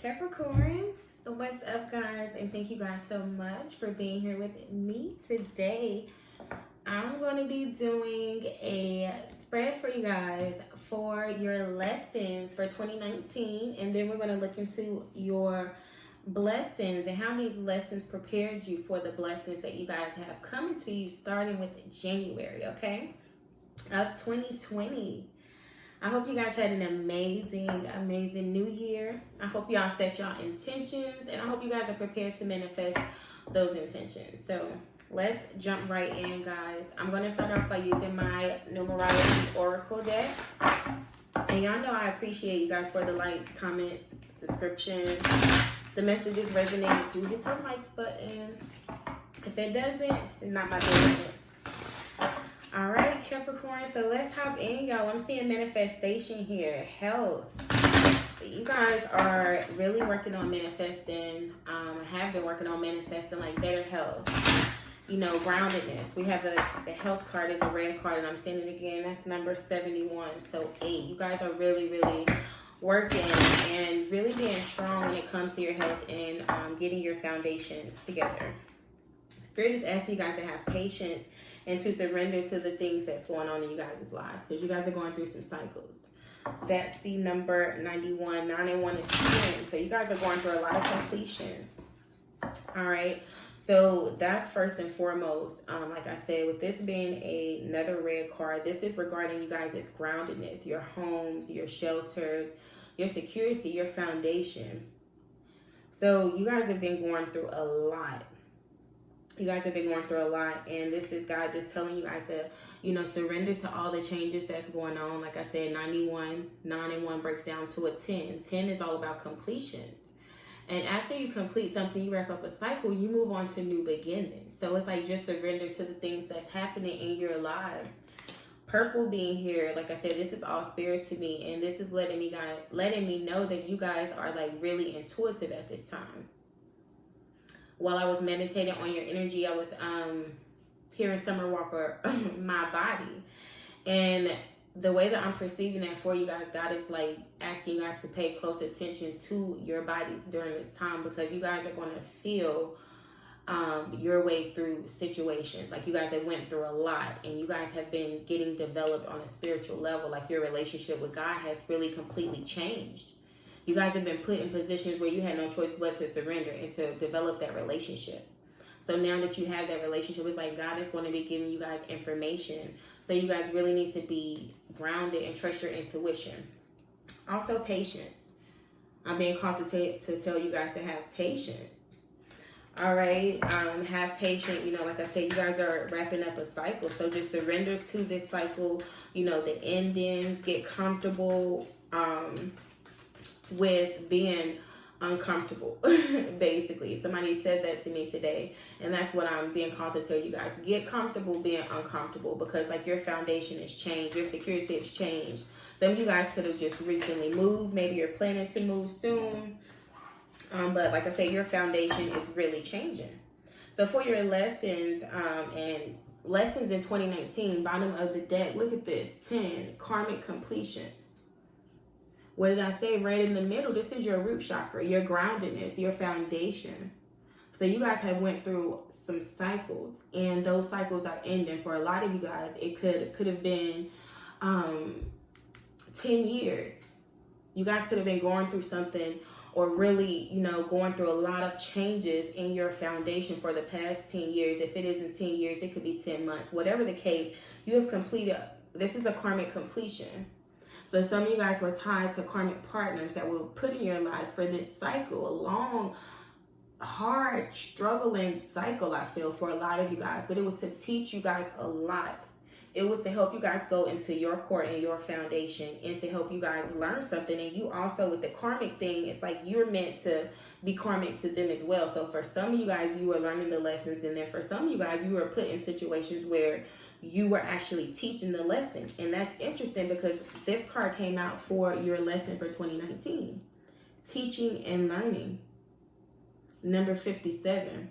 Capricorns, what's up, guys? And thank you guys so much for being here with me today. I'm going to be doing a spread for you guys for your lessons for 2019, and then we're going to look into your blessings and how these lessons prepared you for the blessings that you guys have coming to you starting with January, okay, of 2020. I hope you guys had an amazing new year. I hope y'all set y'all intentions, and I hope you guys are prepared to manifest those intentions. So let's jump right in, guys. I'm going to start off by using my numerology oracle deck. And y'all know I appreciate you guys for the likes, comments, subscription. The messages resonate, do hit the like button. If it doesn't, it's not my business. All right, Capricorn, so let's hop in, y'all. I'm seeing manifestation here, health. So you guys are really working on manifesting, have been working on manifesting like better health, you know, groundedness. We have the health card is a red card, and I'm saying it again, that's number 71, so 8. You guys are really working and really being strong when it comes to your health and getting your foundations together. Spirit is asking you guys to have patience and to surrender to the things that's going on in you guys' lives, because you guys are going through some cycles. That's the number 91. 9 and 1 is 10. So you guys are going through a lot of completions. All right. So that's first and foremost. Like I said, with this being another red card, this is regarding you guys' groundedness, your homes, your shelters, your security, your foundation. So you guys have been going through a lot. You guys have been going through a lot, and this is God just telling you guys to, you know, surrender to all the changes that's going on. Like I said, 91, 9 and 1 breaks down to a 10. 10 is all about completions. And after you complete something, you wrap up a cycle, you move on to new beginnings. So it's like just surrender to the things that's happening in your lives. Purple being here, like I said, this is all spirit to me, and this is letting me know that you guys are like really intuitive at this time. While I was meditating on your energy, I was hearing Summer Walker, My Body. And the way that I'm perceiving that for you guys, God is like asking you guys to pay close attention to your bodies during this time, because you guys are going to feel your way through situations. Like you guys have went through a lot, and you guys have been getting developed on a spiritual level. Like your relationship with God has really completely changed. You guys have been put in positions where you had no choice but to surrender and to develop that relationship. So now that you have that relationship, it's like God is going to be giving you guys information. So you guys really need to be grounded and trust your intuition. Also, patience. I'm being called to tell you guys to have patience. All right, have patience. You know, like I said, you guys are wrapping up a cycle. So just surrender to this cycle, you know, the endings, get comfortable, with being uncomfortable. Basically, somebody said that to me today, and that's what I'm being called to tell you guys. Get comfortable being uncomfortable, because like your foundation has changed, your security has changed. Some of you guys could have just recently moved, maybe you're planning to move soon, but like I say, your foundation is really changing. So for your lessons and lessons in 2019, bottom of the deck, look at this, 10, karmic completions. What did I say? Right in the middle, this is your root chakra, your groundedness, your foundation. So you guys have went through some cycles, and those cycles are ending. For a lot of you guys, it could have been 10 years. You guys could have been going through something, or really, you know, going through a lot of changes in your foundation for the past 10 years. If it isn't 10 years, it could be 10 months. Whatever the case, you have completed. This is a karmic completion. So some of you guys were tied to karmic partners that were put in your lives for this cycle, a long, hard, struggling cycle, I feel, for a lot of you guys. But it was to teach you guys a lot. It was to help you guys go into your core and your foundation, and to help you guys learn something. And you also, with the karmic thing, it's like you're meant to be karmic to them as well. So for some of you guys, you were learning the lessons. And then for some of you guys, you were put in situations where you were actually teaching the lesson. And that's interesting, because this card came out for your lesson for 2019. Teaching and learning. Number 57.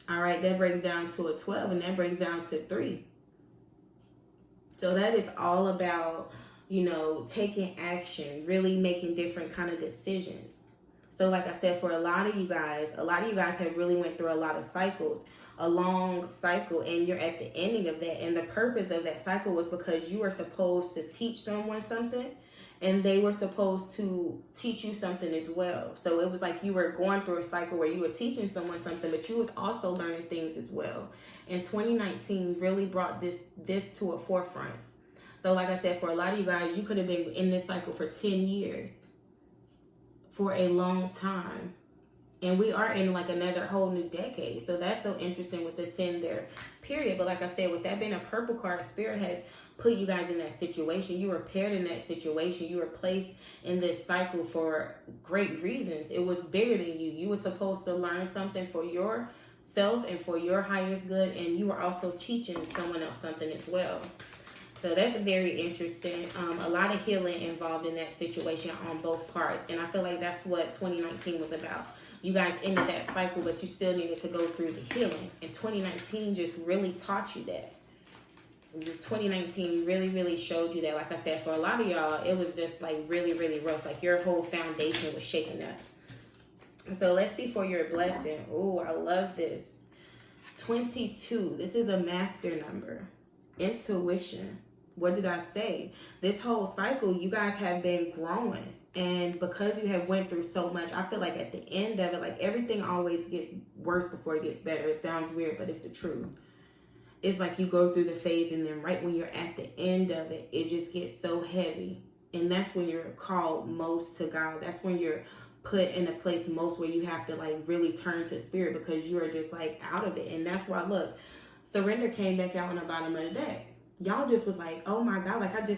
All right, that breaks down to a 12, and that breaks down to 3. So that is all about, you know, taking action, really making different kind of decisions. So like I said, for a lot of you guys have really went through a lot of cycles, a long cycle, and you're at the ending of that. And the purpose of that cycle was because you were supposed to teach someone something, and they were supposed to teach you something as well. So it was like you were going through a cycle where you were teaching someone something, but you was also learning things as well. And 2019 really brought this to a forefront. So like I said, for a lot of you guys, you could have been in this cycle for 10 years, for a long time. And we are in like another whole new decade. So that's so interesting with the 10 there period. But like I said, with that being a purple card, Spirit has put you guys in that situation. You were paired in that situation. You were placed in this cycle for great reasons. It was bigger than you. You were supposed to learn something for yourself and for your highest good. And you were also teaching someone else something as well. So that's very interesting. A lot of healing involved in that situation on both parts. And I feel like that's what 2019 was about. You guys ended that cycle, but you still needed to go through the healing. And 2019 just really taught you that. 2019 really, really showed you that. Like I said, for a lot of y'all, it was just like really, really rough. Like your whole foundation was shaken up. So let's see for your blessing. Oh, I love this. 22. This is a master number. Intuition. What did I say? This whole cycle, you guys have been growing. And because you have went through so much, I feel like at the end of it, like everything always gets worse before it gets better. It sounds weird, but it's the truth. It's like you go through the phase, and then right when you're at the end of it, it just gets so heavy. And that's when you're called most to God. That's when you're put in a place most where you have to like really turn to Spirit, because you are just like out of it. And that's why, look, surrender came back out on the bottom of the deck. Y'all just was like, oh my God, like I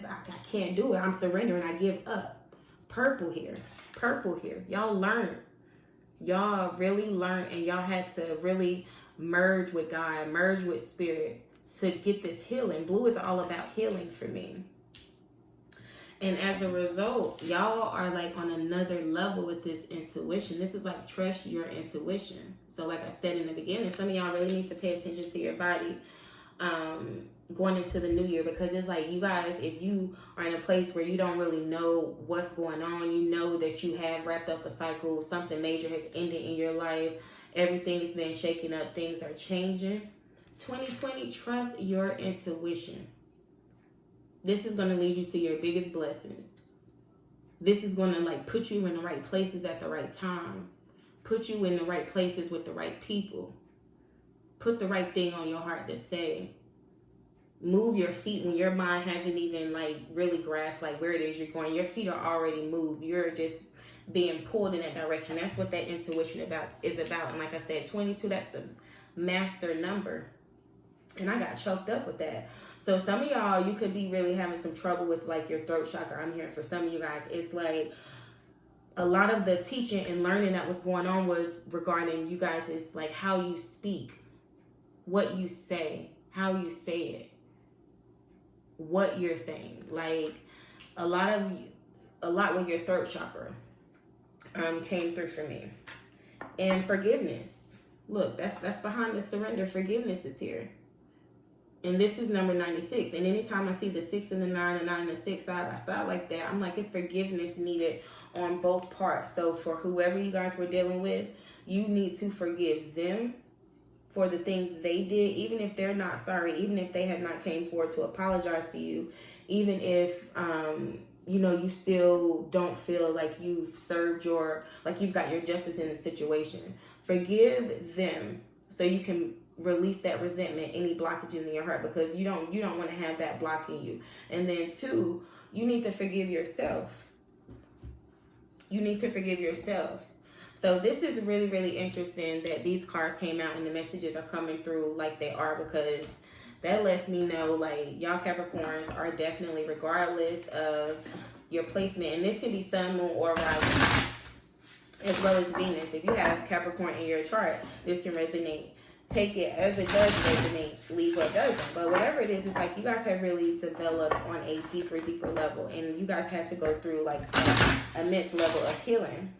can't do it. I'm surrendering. I give up. Purple here. Purple here. Y'all learned. Y'all really learned, and y'all had to really merge with God, merge with Spirit to get this healing. Blue is all about healing for me. And as a result, y'all are like on another level with this intuition. This is like trust your intuition. So like I said in the beginning, some of y'all really need to pay attention to your body going into the new year, because it's like, you guys, if you are in a place where you don't really know what's going on, you know that you have wrapped up a cycle, something major has ended in your life, everything has been shaken up, things are changing. 2020, trust your intuition. This is going to lead you to your biggest blessings. This is going to like put you in the right places at the right time, put you in the right places with the right people, put the right thing on your heart to say. Move your feet when your mind hasn't even like really grasped like where it is you're going. Your feet are already moved. You're just being pulled in that direction. That's what that intuition is about. And like I said, 22, that's the master number. And I got choked up with that. So some of y'all, you could be really having some trouble with like your throat chakra. I'm hearing for some of you guys, it's like a lot of the teaching and learning that was going on was regarding you guys is like how you speak, what you say, how you say it, what you're saying. Like a lot with your throat chakra came through for me. And forgiveness. Look, that's behind the surrender. Forgiveness is here. And this is number 96. And anytime I see the 6 and the 9, the 9 and the 6 side by side like that, I'm like, it's forgiveness needed on both parts. So for whoever you guys were dealing with, you need to forgive them for the things they did, even if they're not sorry, even if they have not came forward to apologize to you, even if, you still don't feel like you've served like you've got your justice in the situation. Forgive them so you can release that resentment, any blockages in your heart, because you don't want to have that blocking you. And then 2, you need to forgive yourself. You need to forgive yourself. So this is really, really interesting that these cards came out and the messages are coming through like they are, because that lets me know like y'all Capricorns are definitely, regardless of your placement, and this can be Sun, Moon, or Rising, as well as Venus. If you have Capricorn in your chart, this can resonate. Take it as it does resonate, leave what doesn't. But whatever it is, it's like you guys have really developed on a deeper level, and you guys had to go through like a immense level of healing.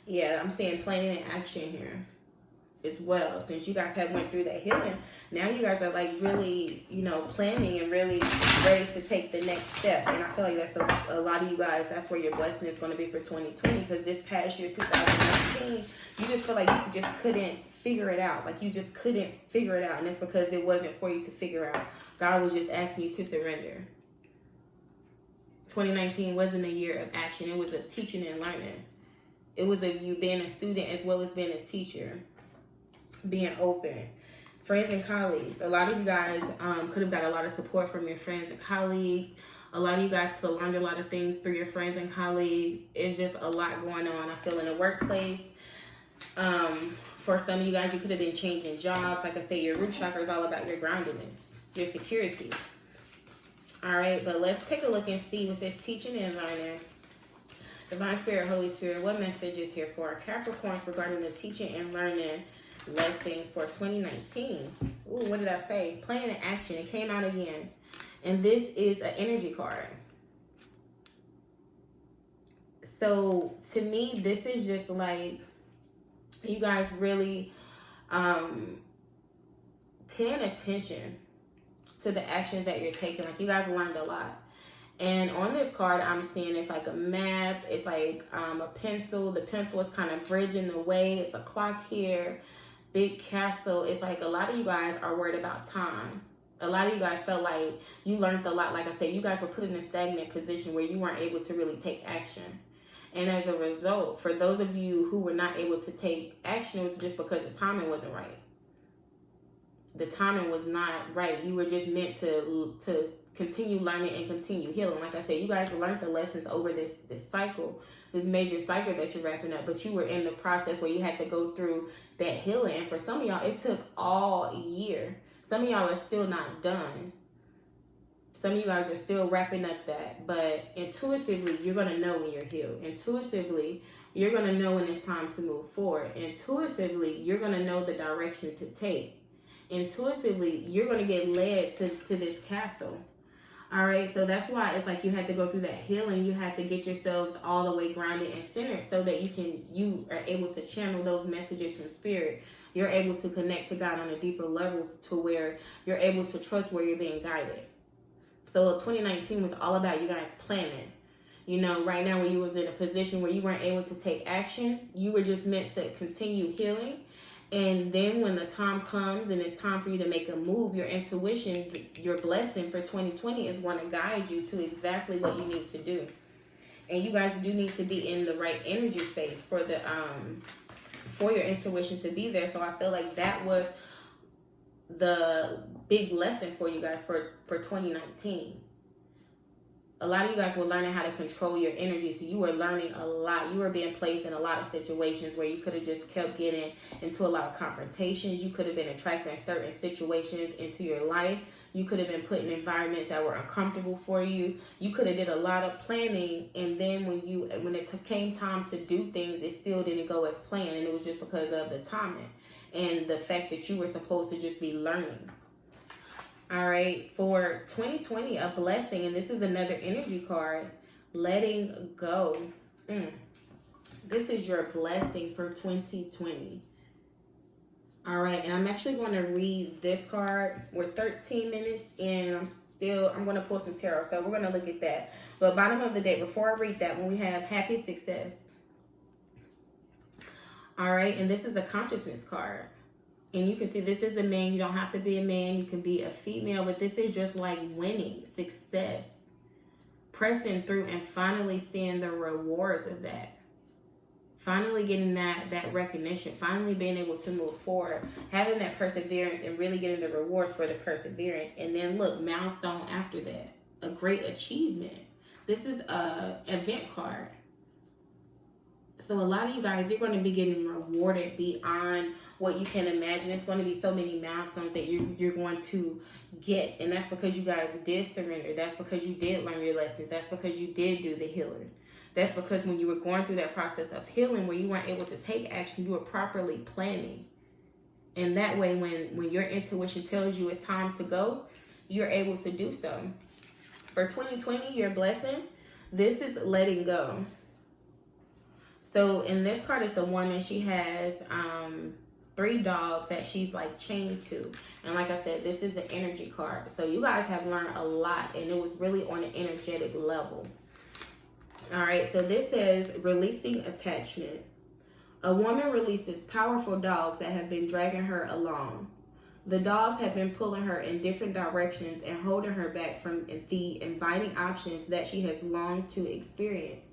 Yeah, I'm seeing planning in action here. as well. Since you guys have went through that healing, now you guys are like really, you know, planning and really ready to take the next step. And I feel like that's a lot of you guys, that's where your blessing is going to be for 2020. Because this past year, 2019, you just feel like you just couldn't figure it out. Like you just couldn't figure it out. And it's because it wasn't for you to figure out. God was just asking you to surrender. 2019 wasn't a year of action. It was a teaching and learning. It was of you being a student as well as being a teacher. Being open. Friends and colleagues. A lot of you guys could have got a lot of support from your friends and colleagues. A lot of you guys could have learned a lot of things through your friends and colleagues. It's just a lot going on. I feel in the workplace. For some of you guys, you could have been changing jobs. Like I say, your root chakra is all about your groundedness, your security. All right, but let's take a look and see with this teaching and learning. Divine Spirit, Holy Spirit, what message is here for our Capricorns regarding the teaching and learning lesson for 2019? Ooh, what did I say? Plan and action. It came out again. And this is an energy card. So to me, this is just like you guys really paying attention to the actions that you're taking. Like you guys learned a lot. And on this card, I'm seeing it's like a map. It's like a pencil. The pencil is kind of bridging the way. It's a clock here. Big castle. It's like a lot of you guys are worried about time. A lot of you guys felt like you learned a lot. Like I said, you guys were put in a stagnant position where you weren't able to really take action. And as a result, for those of you who were not able to take action, it was just because the timing wasn't right. The timing was not right. You were just meant to continue learning and continue healing. Like I said, you guys learned the lessons over this cycle, this major cycle that you're wrapping up. But you were in the process where you had to go through that healing. And for some of y'all, it took all year. Some of y'all are still not done. Some of you guys are still wrapping up that. But intuitively, you're going to know when you're healed. Intuitively, you're going to know when it's time to move forward. Intuitively, you're going to know the direction to take. Intuitively, you're going to get led to this castle. All right, so that's why it's like you had to go through that healing. You have to get yourselves all the way grounded and centered so that you are able to channel those messages from spirit. You're able to connect to God on a deeper level to where you're able to trust where you're being guided. So 2019 was all about you guys planning. You know, right now when you was in a position where you weren't able to take action, you were just meant to continue healing. And then when the time comes and it's time for you to make a move, your intuition, your blessing for 2020 is going to guide you to exactly what you need to do. And you guys do need to be in the right energy space for the for your intuition to be there. So I feel like that was the big lesson for you guys for 2019. A lot of you guys were learning how to control your energy. So you were learning a lot. You were being placed in a lot of situations where you could have just kept getting into a lot of confrontations. You could have been attracting certain situations into your life. You could have been put in environments that were uncomfortable for you. You could have did a lot of planning. And then when it came time to do things, it still didn't go as planned. And it was just because of the timing and the fact that you were supposed to just be learning. All right, for 2020, a blessing, and this is another energy card, letting go. This is your blessing for 2020. All right, and I'm actually going to read this card. We're 13 minutes in, and I'm going to pull some tarot, so we're going to look at that. But bottom of the deck, before I read that, when we have happy success. All right, and this is a consciousness card. And you can see this is a man. You don't have to be a man. You can be a female. But this is just like winning, success, pressing through and finally seeing the rewards of that. Finally getting that recognition. Finally being able to move forward. Having that perseverance and really getting the rewards for the perseverance. And then look, milestone after that. A great achievement. This is an event card. So a lot of you guys, you're going to be getting rewarded beyond what you can imagine. It's going to be so many milestones that you're going to get. And that's because you guys did surrender. That's because you did learn your lessons. That's because you did do the healing. That's because when you were going through that process of healing where you weren't able to take action, you were properly planning. And that way, when your intuition tells you it's time to go, you're able to do so. For 2020, your blessing, this is letting go. So in this card, it's a woman. She has 3 dogs that she's like chained to. And like I said, this is the energy card. So you guys have learned a lot, and it was really on an energetic level. All right, so this says releasing attachment. A woman releases powerful dogs that have been dragging her along. The dogs have been pulling her in different directions and holding her back from the inviting options that she has longed to experience.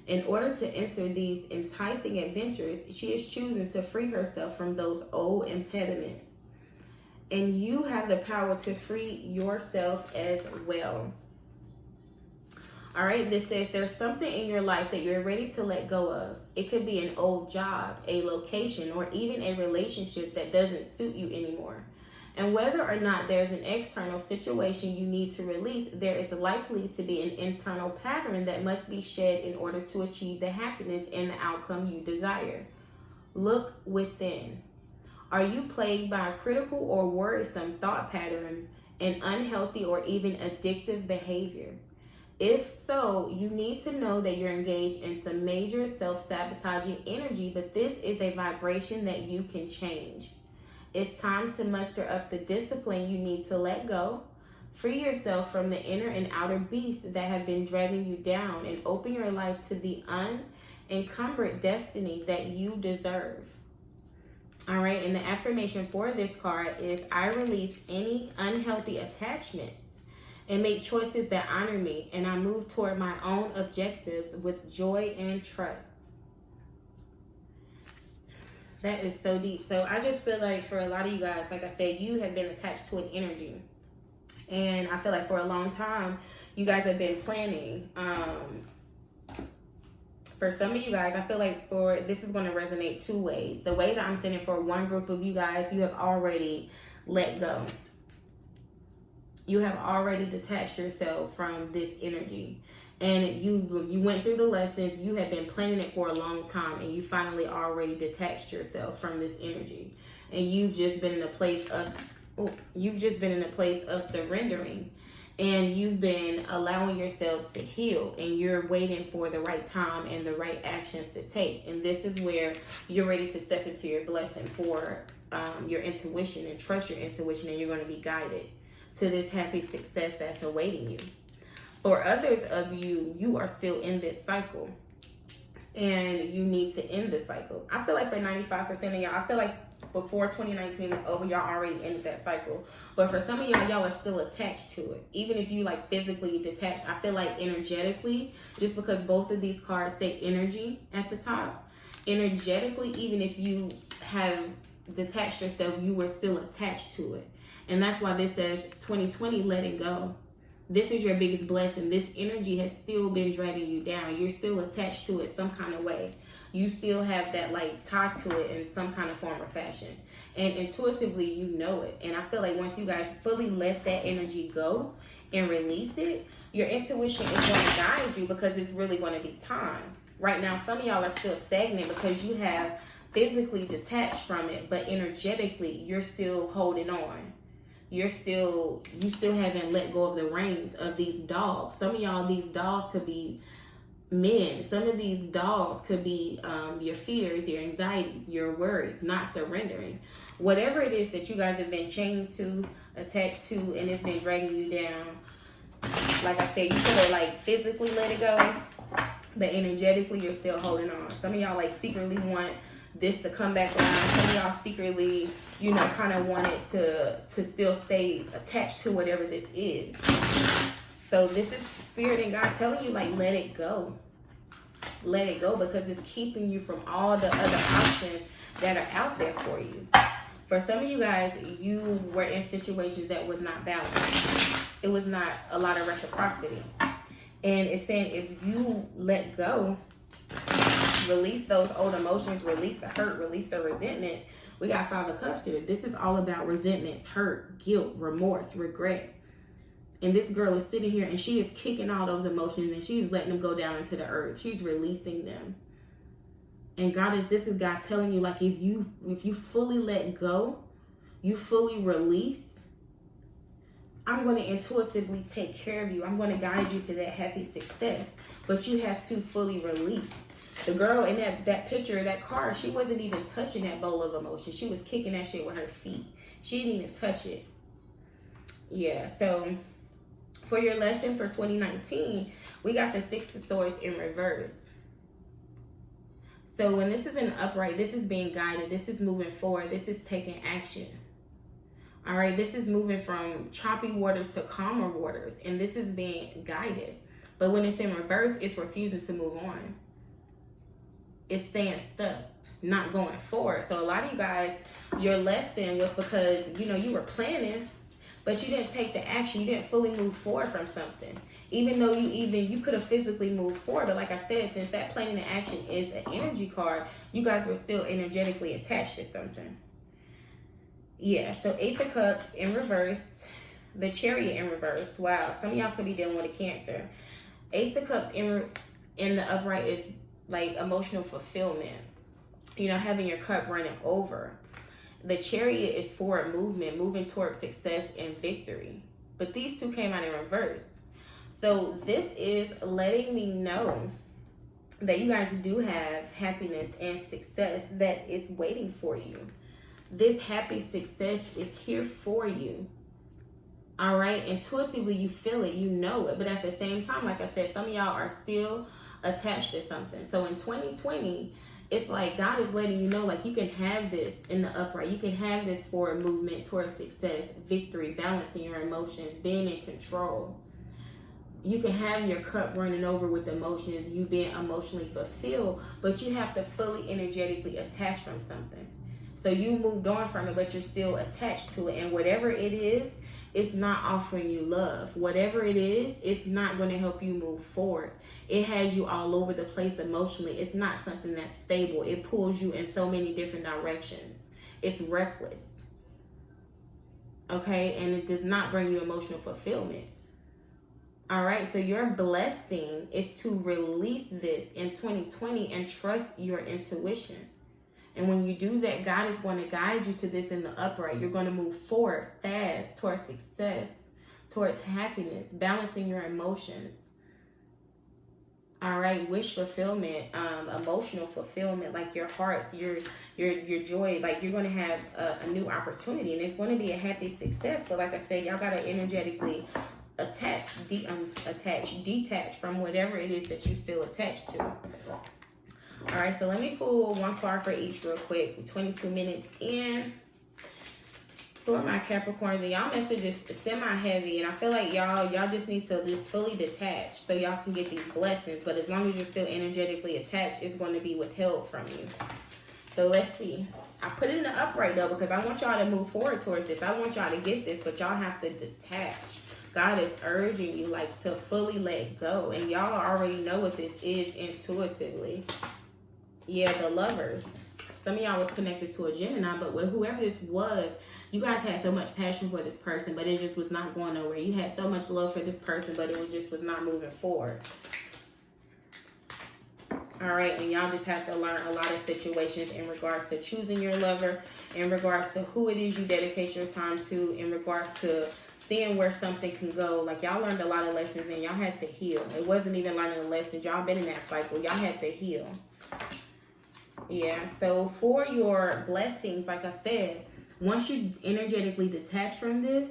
In order to enter these enticing adventures, she is choosing to free herself from those old impediments. And you have the power to free yourself as well. All right, this says there's something in your life that you're ready to let go of. It could be an old job, a location, or even a relationship that doesn't suit you anymore. And whether or not there's an external situation you need to release, there is likely to be an internal pattern that must be shed in order to achieve the happiness and the outcome you desire. Look within. Are you plagued by a critical or worrisome thought pattern, an unhealthy or even addictive behavior? If so, you need to know that you're engaged in some major self-sabotaging energy, but this is a vibration that you can change. It's time to muster up the discipline you need to let go. Free yourself from the inner and outer beasts that have been dragging you down, and open your life to the unencumbered destiny that you deserve. All right, and the affirmation for this card is, I release any unhealthy attachments and make choices that honor me, and I move toward my own objectives with joy and trust. That is so deep. So I just feel like for a lot of you guys, like I said, you have been attached to an energy. And I feel like for a long time, you guys have been planning. For some of you guys, I feel like this is going to resonate 2 ways. The way that I'm sending for one group of you guys, you have already let go. You have already detached yourself from this energy. And you went through the lessons. You have been planning it for a long time, and you finally already detached yourself from this energy. And you've just been in a place of surrendering, and you've been allowing yourselves to heal, and you're waiting for the right time and the right actions to take. And this is where you're ready to step into your blessing for your intuition, and trust your intuition, and you're going to be guided to this happy success that's awaiting you. For others of you, you are still in this cycle, and you need to end the cycle. I feel like for 95% of y'all, I feel like before 2019 is over, y'all already ended that cycle. But for some of y'all are still attached to it. Even if you like physically detached, I feel like energetically, just because both of these cards say energy at the top, energetically, even if you have detached yourself, you were still attached to it. And that's why this says 2020, letting go. This is your biggest blessing. This energy has still been dragging you down. You're still attached to it some kind of way. You still have that like tie to it in some kind of form or fashion. And intuitively, you know it. And I feel like once you guys fully let that energy go and release it, your intuition is going to guide you, because it's really going to be time. Right now, some of y'all are still stagnant because you have physically detached from it, but energetically, you're still holding on. You still haven't let go of the reins of these dogs. Some of y'all, these dogs could be men. Some of these dogs could be your fears, your anxieties, your worries, not surrendering. Whatever it is that you guys have been chained to, attached to, and it's been dragging you down. Like I said, you could have like physically let it go, but energetically you're still holding on. Some of y'all like secretly want this to come back around. Some of y'all secretly, kind of want it to still stay attached to whatever this is. So this is Spirit and God telling you, like, let it go. Let it go, because it's keeping you from all the other options that are out there for you. For some of you guys, you were in situations that was not balanced. It was not a lot of reciprocity. And it's saying if you let go, release those old emotions, release the hurt, release the resentment. We got 5 of Cups here. This is all about resentment, hurt, guilt, remorse, regret. And this girl is sitting here and she is kicking all those emotions and she's letting them go down into the earth. She's releasing them. And this is God telling you, like, if you fully let go, you fully release, I'm going to intuitively take care of you. I'm going to guide you to that happy success. But you have to fully release. The girl in that picture, that car, she wasn't even touching that bowl of emotion. She was kicking that shit with her feet. She didn't even touch it. Yeah, so for your lesson for 2019, we got the Six of Swords in reverse. So when this is in upright, this is being guided. This is moving forward. This is taking action. All right, this is moving from choppy waters to calmer waters. And this is being guided. But when it's in reverse, it's refusing to move on. It's staying stuck, not going forward. So a lot of you guys, your lesson was because, you know, you were planning, but you didn't take the action. You didn't fully move forward from something. Even though you could have physically moved forward. But like I said, since that planning and action is an energy card, you guys were still energetically attached to something. Yeah, so Ace of Cups in reverse. The Chariot in reverse. Wow, some of y'all could be dealing with a Cancer. Ace of Cups in the upright is like emotional fulfillment. You know, having your cup running over. The Chariot is forward movement, moving towards success and victory. But these two came out in reverse. So this is letting me know that you guys do have happiness and success that is waiting for you. This happy success is here for you. All right, intuitively you feel it, you know it. But at the same time, like I said, some of y'all are still attached to something. So in 2020, it's like God is letting you know, like, you can have this in the upright. You can have this forward movement towards success, victory, balancing your emotions, being in control. You can have your cup running over with emotions, you being emotionally fulfilled, but you have to fully energetically attach from something. So you moved on from it, but you're still attached to it. And whatever it is, it's not offering you love. Whatever it is, it's not going to help you move forward. It has you all over the place emotionally. It's not something that's stable. It pulls you in so many different directions. It's reckless. Okay? And it does not bring you emotional fulfillment. All right? So your blessing is to release this in 2020 and trust your intuition. And when you do that, God is going to guide you to this in the upright. You're going to move forward fast towards success, towards happiness, balancing your emotions. All right, wish fulfillment, emotional fulfillment, like your hearts, your joy. Like, you're going to have a new opportunity, and it's going to be a happy success. But like I said, y'all got to energetically detach from whatever it is that you feel attached to. All right, so let me pull one card for each real quick. 22 minutes in. For my Capricorns, and y'all message is semi-heavy, and I feel like y'all just need to just fully detach so y'all can get these blessings. But as long as you're still energetically attached, it's going to be withheld from you. So let's see. I put it in the upright though because I want y'all to move forward towards this. I want y'all to get this, but y'all have to detach. God is urging you, like, to fully let go, and y'all already know what this is intuitively. Yeah, the Lovers. Some of y'all was connected to a Gemini, but with whoever this was, you guys had so much passion for this person, but it just was not going nowhere. You had so much love for this person, but it was not moving forward. All right, and y'all just have to learn a lot of situations in regards to choosing your lover, in regards to who it is you dedicate your time to, in regards to seeing where something can go. Like, y'all learned a lot of lessons, and y'all had to heal. It wasn't even learning the lessons. Y'all been in that cycle. Y'all had to heal. Yeah, so for your blessings, like I said, once you energetically detach from this,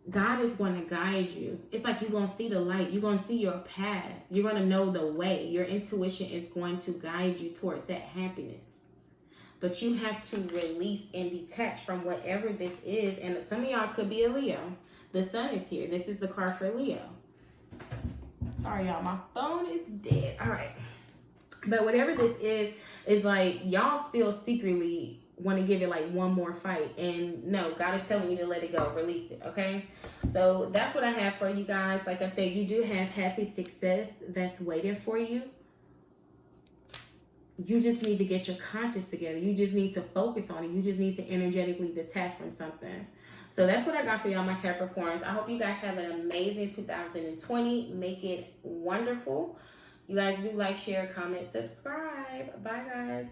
God is going to guide you. It's like you're going to see the light. You're going to see your path. You're going to know the way. Your intuition is going to guide you towards that happiness. But you have to release and detach from whatever this is. And some of y'all could be a Leo. The sun is here. This is the card for Leo. Sorry, y'all. My phone is dead. All right. But whatever this is like y'all still secretly want to give it like one more fight. And no, God is telling you to let it go. Release it, okay? So that's what I have for you guys. Like I said, you do have happy success that's waiting for you. You just need to get your conscience together. You just need to focus on it. You just need to energetically detach from something. So that's what I got for y'all, my Capricorns. I hope you guys have an amazing 2020. Make it wonderful. You guys do like, share, comment, subscribe. Bye, guys.